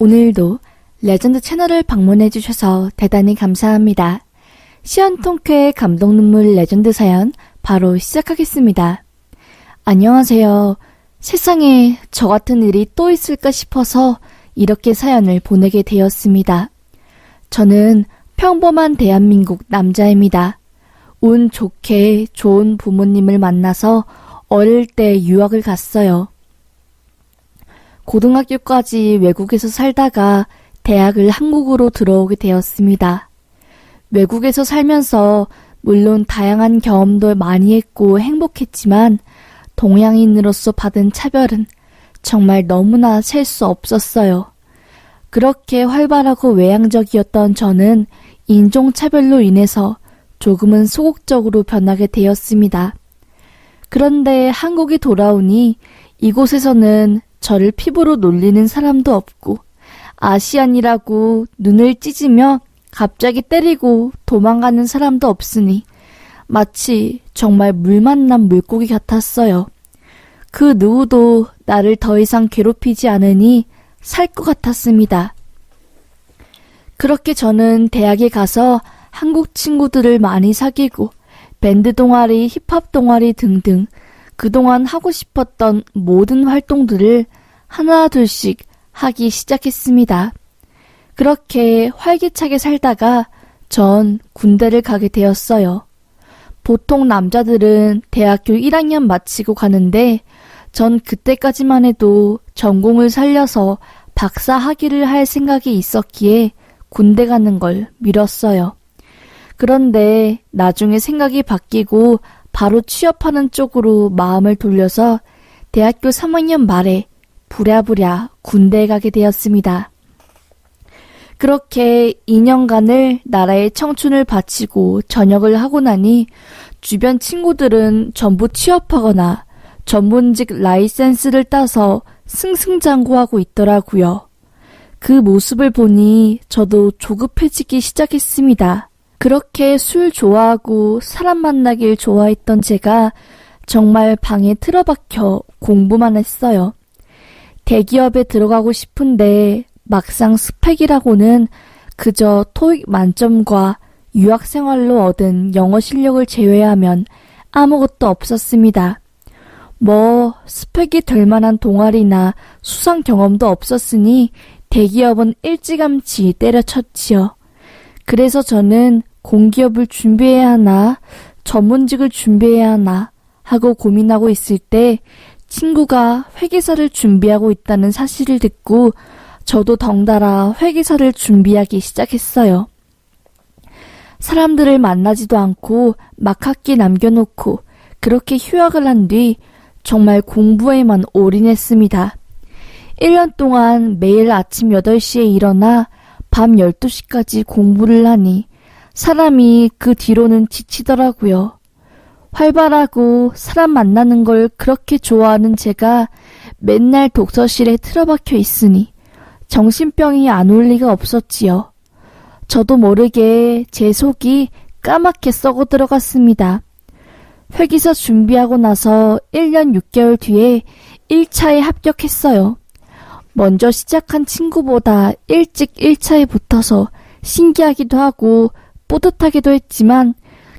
오늘도 레전드 채널을 방문해주셔서 대단히 감사합니다. 시연통쾌의 감동 눈물 레전드 사연 바로 시작하겠습니다. 안녕하세요. 세상에 저 같은 일이 또 있을까 싶어서 이렇게 사연을 보내게 되었습니다. 저는 평범한 대한민국 남자입니다. 운 좋게 좋은 부모님을 만나서 어릴 때 유학을 갔어요. 고등학교까지 외국에서 살다가 대학을 한국으로 들어오게 되었습니다. 외국에서 살면서 물론 다양한 경험도 많이 했고 행복했지만 동양인으로서 받은 차별은 정말 너무나 셀 수 없었어요. 그렇게 활발하고 외향적이었던 저는 인종차별로 인해서 조금은 소극적으로 변하게 되었습니다. 그런데 한국에 돌아오니 이곳에서는 저를 피부로 놀리는 사람도 없고 아시안이라고 눈을 찢으며 갑자기 때리고 도망가는 사람도 없으니 마치 정말 물 만난 물고기 같았어요. 그 누구도 나를 더 이상 괴롭히지 않으니 살 것 같았습니다. 그렇게 저는 대학에 가서 한국 친구들을 많이 사귀고 밴드 동아리, 힙합 동아리 등등 그동안 하고 싶었던 모든 활동들을 하나 둘씩 하기 시작했습니다. 그렇게 활기차게 살다가 전 군대를 가게 되었어요. 보통 남자들은 대학교 1학년 마치고 가는데 전 그때까지만 해도 전공을 살려서 박사 학위를 할 생각이 있었기에 군대 가는 걸 미뤘어요. 그런데 나중에 생각이 바뀌고 바로 취업하는 쪽으로 마음을 돌려서 대학교 3학년 말에 부랴부랴 군대에 가게 되었습니다. 그렇게 2년간을 나라의 청춘을 바치고 전역을 하고 나니 주변 친구들은 전부 취업하거나 전문직 라이센스를 따서 승승장구하고 있더라고요. 그 모습을 보니 저도 조급해지기 시작했습니다. 그렇게 술 좋아하고 사람 만나길 좋아했던 제가 정말 방에 틀어박혀 공부만 했어요. 대기업에 들어가고 싶은데 막상 스펙이라고는 그저 토익 만점과 유학생활로 얻은 영어 실력을 제외하면 아무것도 없었습니다. 스펙이 될 만한 동아리나 수상 경험도 없었으니 대기업은 일찌감치 때려쳤지요. 그래서 저는 공기업을 준비해야 하나 전문직을 준비해야 하나 하고 고민하고 있을 때 친구가 회계사를 준비하고 있다는 사실을 듣고 저도 덩달아 회계사를 준비하기 시작했어요. 사람들을 만나지도 않고 막 학기 남겨놓고 그렇게 휴학을 한 뒤 정말 공부에만 올인했습니다. 1년 동안 매일 아침 8시에 일어나 밤 12시까지 공부를 하니 사람이 그 뒤로는 지치더라고요. 활발하고 사람 만나는 걸 그렇게 좋아하는 제가 맨날 독서실에 틀어박혀 있으니 정신병이 안 올 리가 없었지요. 저도 모르게 제 속이 까맣게 썩어 들어갔습니다. 회계사 준비하고 나서 1년 6개월 뒤에 1차에 합격했어요. 먼저 시작한 친구보다 일찍 1차에 붙어서 신기하기도 하고 뿌듯하기도 했지만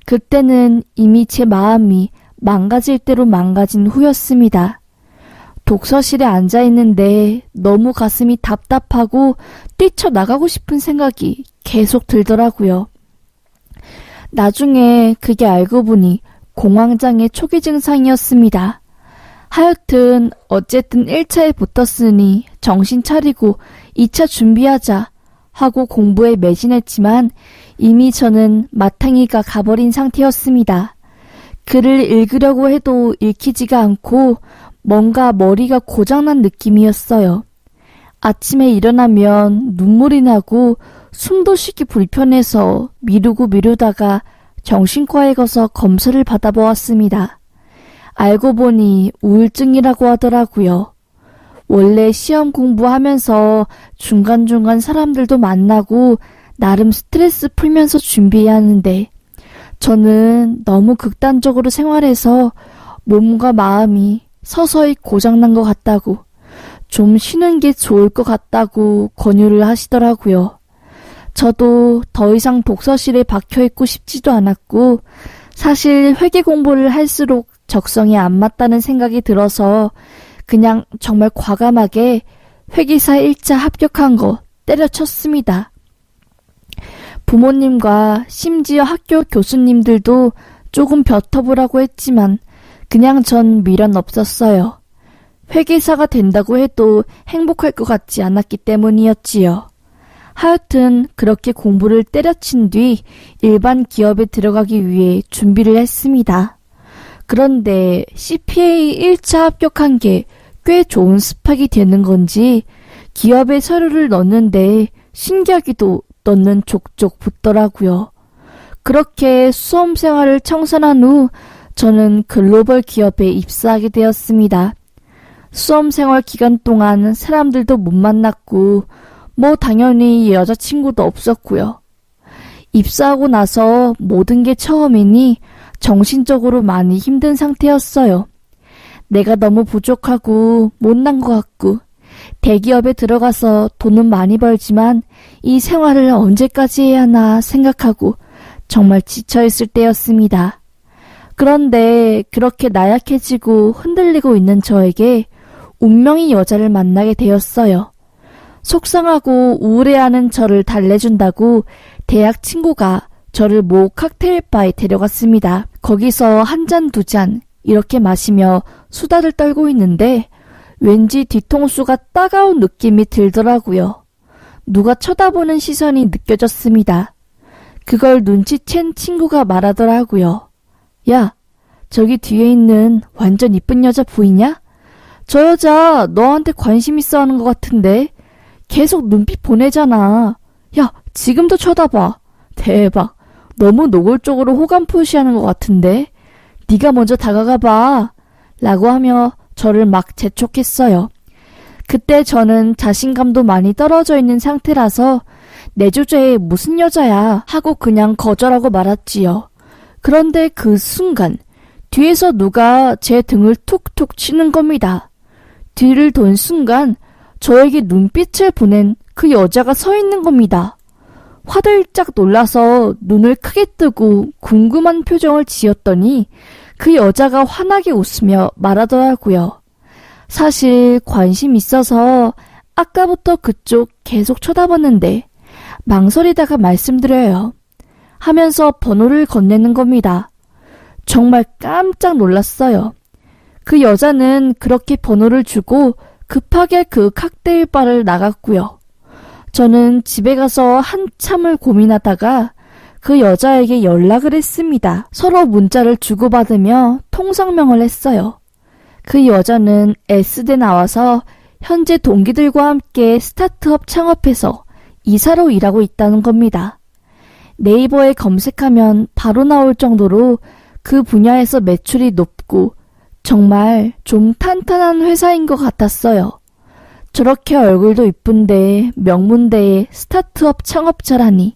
그때는 이미 제 마음이 망가질 대로 망가진 후였습니다. 독서실에 앉아있는데 너무 가슴이 답답하고 뛰쳐나가고 싶은 생각이 계속 들더라고요. 나중에 그게 알고 보니 공황장애 초기 증상이었습니다. 하여튼 어쨌든 1차에 붙었으니 정신 차리고 2차 준비하자 하고 공부에 매진했지만 이미 저는 마탱이가 가버린 상태였습니다. 글을 읽으려고 해도 읽히지가 않고 뭔가 머리가 고장난 느낌이었어요. 아침에 일어나면 눈물이 나고 숨도 쉬기 불편해서 미루다가 정신과에 가서 검사를 받아보았습니다. 알고 보니 우울증이라고 하더라고요. 원래 시험 공부하면서 중간중간 사람들도 만나고 나름 스트레스 풀면서 준비해야 하는데 저는 너무 극단적으로 생활해서 몸과 마음이 서서히 고장난 것 같다고 좀 쉬는 게 좋을 것 같다고 권유를 하시더라고요. 저도 더 이상 독서실에 박혀있고 싶지도 않았고 사실 회계 공부를 할수록 적성에 안 맞다는 생각이 들어서 그냥 정말 과감하게 회계사 1차 합격한 거 때려쳤습니다. 부모님과 심지어 학교 교수님들도 조금 벼터보라고 했지만 그냥 전 미련 없었어요. 회계사가 된다고 해도 행복할 것 같지 않았기 때문이었지요. 하여튼 그렇게 공부를 때려친 뒤 일반 기업에 들어가기 위해 준비를 했습니다. 그런데 CPA 1차 합격한 게 꽤 좋은 스펙이 되는 건지 기업에 서류를 넣는데 신기하게도 넣는 족족 붙더라고요. 그렇게 수험 생활을 청산한 후 저는 글로벌 기업에 입사하게 되었습니다. 수험 생활 기간 동안 사람들도 못 만났고 당연히 여자친구도 없었고요. 입사하고 나서 모든 게 처음이니 정신적으로 많이 힘든 상태였어요. 내가 너무 부족하고 못난 것 같고 대기업에 들어가서 돈은 많이 벌지만 이 생활을 언제까지 해야 하나 생각하고 정말 지쳐있을 때였습니다. 그런데 그렇게 나약해지고 흔들리고 있는 저에게 운명의 여자를 만나게 되었어요. 속상하고 우울해하는 저를 달래준다고 대학 친구가 저를 모 칵테일 바에 데려갔습니다. 거기서 한 잔, 두 잔 이렇게 마시며 수다를 떨고 있는데 왠지 뒤통수가 따가운 느낌이 들더라고요. 누가 쳐다보는 시선이 느껴졌습니다. 그걸 눈치챈 친구가 말하더라고요. 야, 저기 뒤에 있는 완전 이쁜 여자 보이냐? 저 여자 너한테 관심 있어 하는 것 같은데 계속 눈빛 보내잖아. 야, 지금도 쳐다봐. 대박. 너무 노골적으로 호감 표시하는 것 같은데 네가 먼저 다가가봐. 라고 하며 저를 막 재촉했어요. 그때 저는 자신감도 많이 떨어져 있는 상태라서 내 주제에 무슨 여자야 하고 그냥 거절하고 말았지요. 그런데 그 순간 뒤에서 누가 제 등을 툭툭 치는 겁니다. 뒤를 돈 순간 저에게 눈빛을 보낸 그 여자가 서 있는 겁니다. 화들짝 놀라서 눈을 크게 뜨고 궁금한 표정을 지었더니 그 여자가 환하게 웃으며 말하더라고요. 사실 관심 있어서 아까부터 그쪽 계속 쳐다봤는데 망설이다가 말씀드려요. 하면서 번호를 건네는 겁니다. 정말 깜짝 놀랐어요. 그 여자는 그렇게 번호를 주고 급하게 그 칵테일 바를 나갔고요. 저는 집에 가서 한참을 고민하다가 그 여자에게 연락을 했습니다. 서로 문자를 주고받으며 통성명을 했어요. 그 여자는 S대 나와서 현재 동기들과 함께 스타트업 창업해서 이사로 일하고 있다는 겁니다. 네이버에 검색하면 바로 나올 정도로 그 분야에서 매출이 높고 정말 좀 탄탄한 회사인 것 같았어요. 저렇게 얼굴도 이쁜데 명문대의 스타트업 창업자라니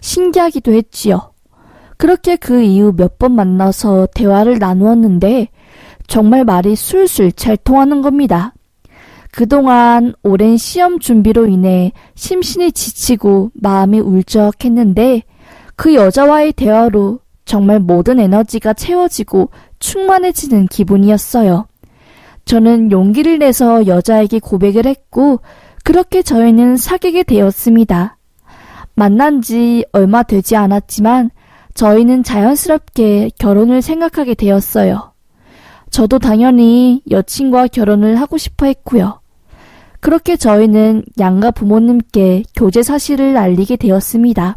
신기하기도 했지요. 그렇게 그 이후 몇 번 만나서 대화를 나누었는데 정말 말이 술술 잘 통하는 겁니다. 그동안 오랜 시험 준비로 인해 심신이 지치고 마음이 울적했는데 그 여자와의 대화로 정말 모든 에너지가 채워지고 충만해지는 기분이었어요. 저는 용기를 내서 여자에게 고백을 했고 그렇게 저희는 사귀게 되었습니다. 만난 지 얼마 되지 않았지만 저희는 자연스럽게 결혼을 생각하게 되었어요. 저도 당연히 여친과 결혼을 하고 싶어 했고요. 그렇게 저희는 양가 부모님께 교제 사실을 알리게 되었습니다.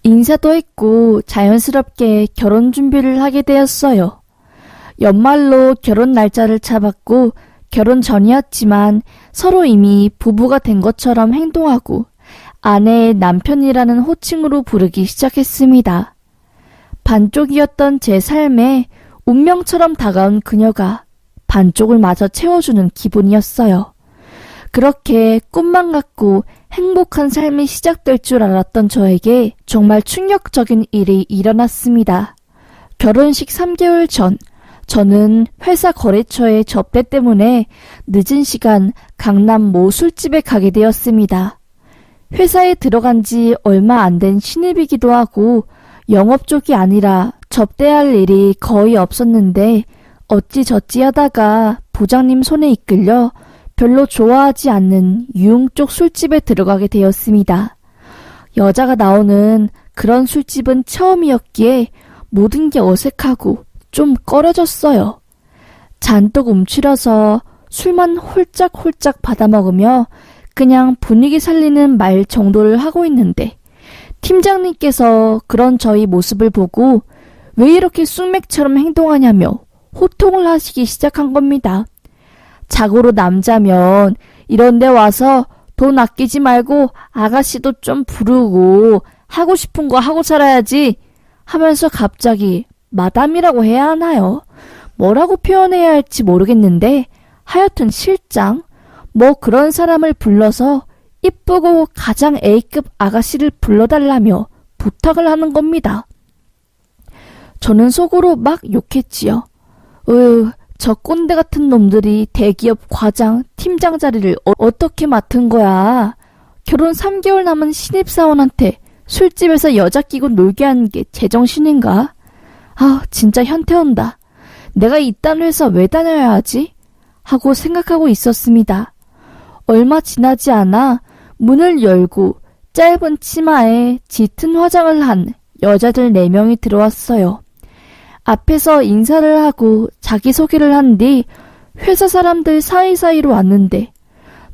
인사도 했고 자연스럽게 결혼 준비를 하게 되었어요. 연말로 결혼 날짜를 잡았고 결혼 전이었지만 서로 이미 부부가 된 것처럼 행동하고 아내의 남편이라는 호칭으로 부르기 시작했습니다. 반쪽이었던 제 삶에 운명처럼 다가온 그녀가 반쪽을 마저 채워주는 기분이었어요. 그렇게 꿈만 같고 행복한 삶이 시작될 줄 알았던 저에게 정말 충격적인 일이 일어났습니다. 결혼식 3개월 전 저는 회사 거래처의 접대 때문에 늦은 시간 강남 모 술집에 가게 되었습니다. 회사에 들어간 지 얼마 안 된 신입이기도 하고 영업 쪽이 아니라 접대할 일이 거의 없었는데 어찌저찌 하다가 부장님 손에 이끌려 별로 좋아하지 않는 유흥 쪽 술집에 들어가게 되었습니다. 여자가 나오는 그런 술집은 처음이었기에 모든 게 어색하고 좀 꺼려졌어요. 잔뜩 움츠려서 술만 홀짝홀짝 받아먹으며 그냥 분위기 살리는 말 정도를 하고 있는데 팀장님께서 그런 저희 모습을 보고 왜 이렇게 쑥맥처럼 행동하냐며 호통을 하시기 시작한 겁니다. 자고로 남자면 이런 데 와서 돈 아끼지 말고 아가씨도 좀 부르고 하고 싶은 거 하고 살아야지 하면서 갑자기 마담이라고 해야 하나요? 뭐라고 표현해야 할지 모르겠는데 하여튼 실장 뭐 그런 사람을 불러서 이쁘고 가장 A급 아가씨를 불러달라며 부탁을 하는 겁니다. 저는 속으로 막 욕했지요. 저 꼰대 같은 놈들이 대기업 과장, 팀장 자리를 어떻게 맡은 거야. 결혼 3개월 남은 신입사원한테 술집에서 여자 끼고 놀게 하는 게 제정신인가? 진짜 현태온다. 내가 이딴 회사 왜 다녀야 하지? 하고 생각하고 있었습니다. 얼마 지나지 않아 문을 열고 짧은 치마에 짙은 화장을 한 여자들 4명이 들어왔어요. 앞에서 인사를 하고 자기소개를 한 뒤 회사 사람들 사이사이로 왔는데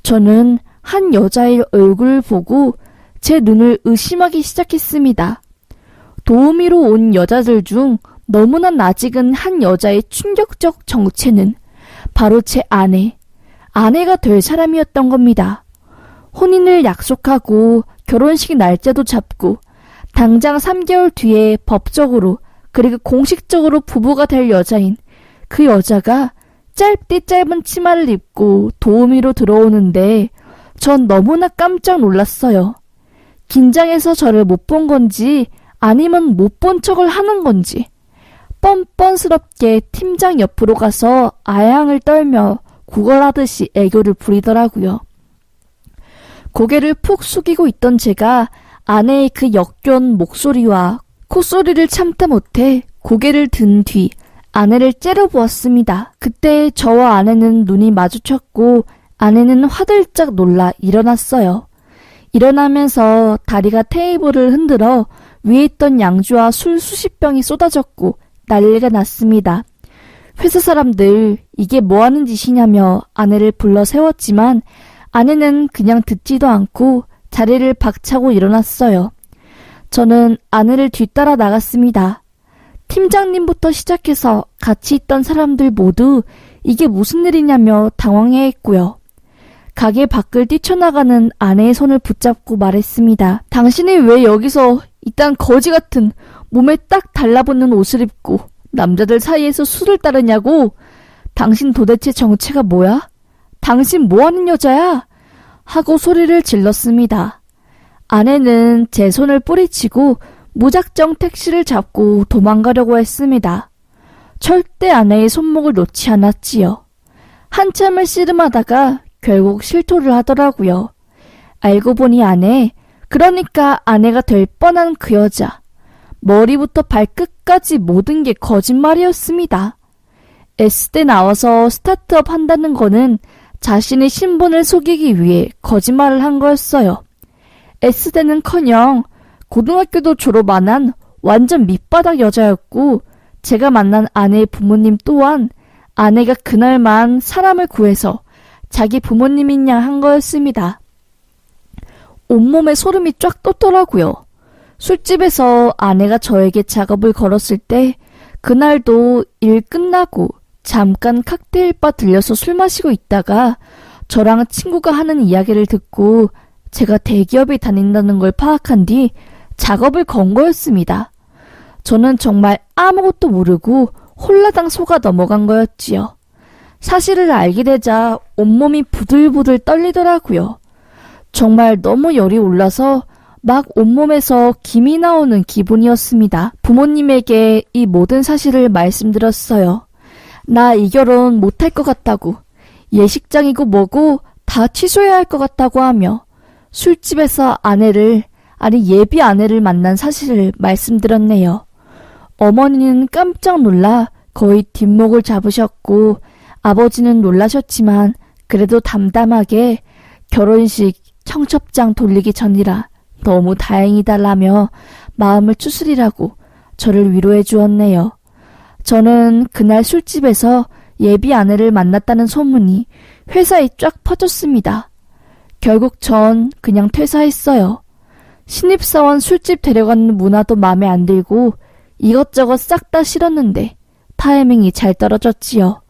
저는 한 여자의 얼굴을 보고 제 눈을 의심하기 시작했습니다. 도우미로 온 여자들 중 너무나 낯익은 한 여자의 충격적 정체는 바로 제 아내가 될 사람이었던 겁니다. 혼인을 약속하고 결혼식 날짜도 잡고 당장 3개월 뒤에 법적으로 그리고 공식적으로 부부가 될 여자인 그 여자가 짧디 짧은 치마를 입고 도우미로 들어오는데 전 너무나 깜짝 놀랐어요. 긴장해서 저를 못 본 건지 아니면 못 본 척을 하는 건지 뻔뻔스럽게 팀장 옆으로 가서 아양을 떨며 구걸하듯이 애교를 부리더라고요. 고개를 푹 숙이고 있던 제가 아내의 그 역겨운 목소리와 콧소리를 참다 못해 고개를 든 뒤 아내를 째려보았습니다. 그때 저와 아내는 눈이 마주쳤고 아내는 화들짝 놀라 일어났어요. 일어나면서 다리가 테이블을 흔들어 위에 있던 양주와 술 수십 병이 쏟아졌고 난리가 났습니다. 회사 사람들 이게 뭐하는 짓이냐며 아내를 불러 세웠지만 아내는 그냥 듣지도 않고 자리를 박차고 일어났어요. 저는 아내를 뒤따라 나갔습니다. 팀장님부터 시작해서 같이 있던 사람들 모두 이게 무슨 일이냐며 당황해했고요. 가게 밖을 뛰쳐나가는 아내의 손을 붙잡고 말했습니다. 당신이 왜 여기서 이딴 거지 같은 몸에 딱 달라붙는 옷을 입고 남자들 사이에서 술을 따르냐고? 당신 도대체 정체가 뭐야? 당신 뭐하는 여자야? 하고 소리를 질렀습니다. 아내는 제 손을 뿌리치고 무작정 택시를 잡고 도망가려고 했습니다. 절대 아내의 손목을 놓지 않았지요. 한참을 씨름하다가 결국 실토를 하더라고요. 알고 보니 그러니까 아내가 될 뻔한 그 여자. 머리부터 발끝까지 모든 게 거짓말이었습니다. S대 나와서 스타트업 한다는 거는 자신의 신분을 속이기 위해 거짓말을 한 거였어요. S대는커녕 고등학교도 졸업 안 한 완전 밑바닥 여자였고 제가 만난 아내의 부모님 또한 아내가 그날만 사람을 구해서 자기 부모님인 양 한 거였습니다. 온몸에 소름이 쫙 돋더라고요. 술집에서 아내가 저에게 작업을 걸었을 때 그날도 일 끝나고 잠깐 칵테일바 들려서 술 마시고 있다가 저랑 친구가 하는 이야기를 듣고 제가 대기업에 다닌다는 걸 파악한 뒤 작업을 건 거였습니다. 저는 정말 아무것도 모르고 홀라당 속아 넘어간 거였지요. 사실을 알게 되자 온몸이 부들부들 떨리더라고요. 정말 너무 열이 올라서 막 온몸에서 김이 나오는 기분이었습니다. 부모님에게 이 모든 사실을 말씀드렸어요. 나 이 결혼 못할 것 같다고, 예식장이고 뭐고 다 취소해야 할 것 같다고 하며 술집에서 예비 아내를 만난 사실을 말씀드렸네요. 어머니는 깜짝 놀라 거의 뒷목을 잡으셨고 아버지는 놀라셨지만 그래도 담담하게 결혼식 청첩장 돌리기 전이라 너무 다행이다라며 마음을 추스리라고 저를 위로해 주었네요. 저는 그날 술집에서 예비 아내를 만났다는 소문이 회사에 쫙 퍼졌습니다. 결국 전 그냥 퇴사했어요. 신입사원 술집 데려가는 문화도 마음에 안 들고 이것저것 싹 다 싫었는데 타이밍이 잘 떨어졌지요.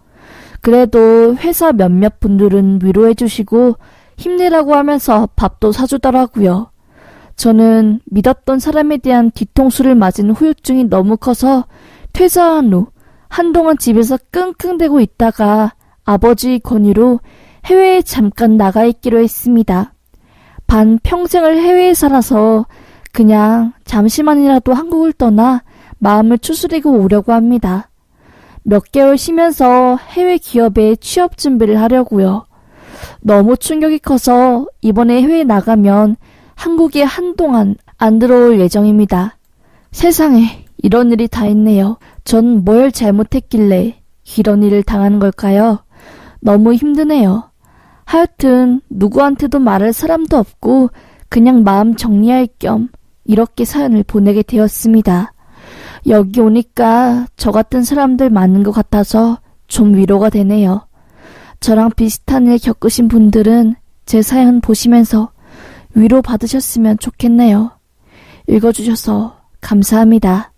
그래도 회사 몇몇 분들은 위로해 주시고 힘내라고 하면서 밥도 사주더라고요. 저는 믿었던 사람에 대한 뒤통수를 맞은 후유증이 너무 커서 퇴사한 후 한동안 집에서 끙끙대고 있다가 아버지 권유로 해외에 잠깐 나가 있기로 했습니다. 반평생을 해외에 살아서 그냥 잠시만이라도 한국을 떠나 마음을 추스리고 오려고 합니다. 몇 개월 쉬면서 해외 기업에 취업 준비를 하려고요. 너무 충격이 커서 이번에 해외에 나가면 한국에 한동안 안 들어올 예정입니다. 세상에 이런 일이 다 있네요. 전 뭘 잘못했길래 이런 일을 당하는 걸까요? 너무 힘드네요. 하여튼 누구한테도 말할 사람도 없고 그냥 마음 정리할 겸 이렇게 사연을 보내게 되었습니다. 여기 오니까 저 같은 사람들 많은 것 같아서 좀 위로가 되네요. 저랑 비슷한 일 겪으신 분들은 제 사연 보시면서 위로 받으셨으면 좋겠네요. 읽어주셔서 감사합니다.